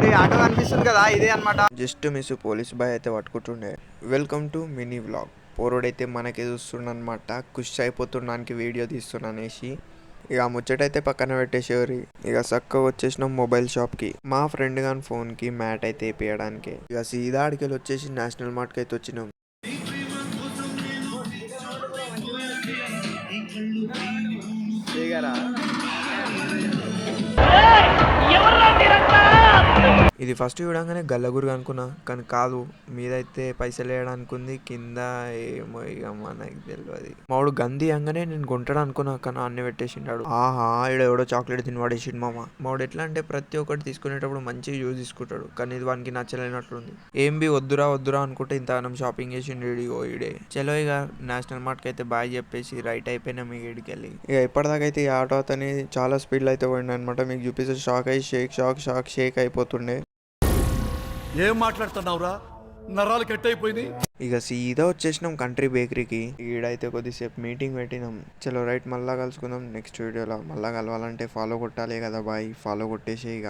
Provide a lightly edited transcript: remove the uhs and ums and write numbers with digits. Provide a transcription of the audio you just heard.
ఒకటి ఆటో కనిపిస్తుంది కదా, ఇదే అనమాట. జస్ట్ మిస్ పోలీస్ బాయ్ అయితే పట్టుకుంటుండే. Welcome to mini vlog. పోరోడైతే మనకే చూస్తుండనమాట. ఖుషి అయిపోతున్నానికి వీడియో తీస్తున్నానేసి ఇక ముచ్చటైతే పక్కన పెట్టేసేవారి. ఇక చక్కగా వచ్చేసినాం మొబైల్ షాప్కి. మా ఫ్రెండ్ గాని ఫోన్కి మ్యాట్ అయితే వేయడానికి. ఇక సీదా అడికెళ్ళి వచ్చేసి నేషనల్ మార్ట్కి అయితే వచ్చినాం. ఇది ఫస్ట్ చూడంగానే గల్లగురు అనుకున్నా, కానీ కాదు. మీదైతే పైసలు వేయడానికి ఉంది, కింద ఏమో ఇక మనకి తెలియదు. మావాడు గంది అంగానే నేను కొంటాడు అనుకున్నా, కానీ అన్ని పెట్టేసిండాడు. ఆహా, ఇక్కడ ఎవడో చాక్లెట్ తిని పడేసిండు మావాడు. ఎట్లా అంటే ప్రతి ఒక్కటి తీసుకునేటప్పుడు మంచిగా యూజ్ తీసుకుంటాడు, కానీ ఇది వానికి నచ్చలేనట్లుంది. ఏం బి వద్దురా వద్దురా అనుకుంటే ఇంతగానం షాపింగ్ చేసిండు ఈడే. చలో ఇక నేషనల్ మార్ట్కి అయితే బాయ్ చెప్పేసి రైట్ అయిపోయినా మీ ఇడికెళ్ళి. ఇక ఇప్పటిదాకా అయితే ఈ ఆటో అతని చాలా స్పీడ్లో అయితే పోయిండు అనమాట. మీకు చూపిస్తే షాక్ అయ్యి షేక్ అయిపోతుండే. ఏం మాట్లాడుతున్నావురా, నరాలు కట్ అయిపోయింది. ఇక సీదా వచ్చేసినాం కంట్రీ బేకరీకి. ఈడైతే కొద్దిసేపు మీటింగ్ పెట్టినాం. చలో రైట్, మళ్ళా కలుసుకుందాం నెక్స్ట్ వీడియోలో. మళ్ళా కలవాలంటే ఫాలో కొట్టాలి కదా బాయ్, ఫాలో కొట్టేసి ఇక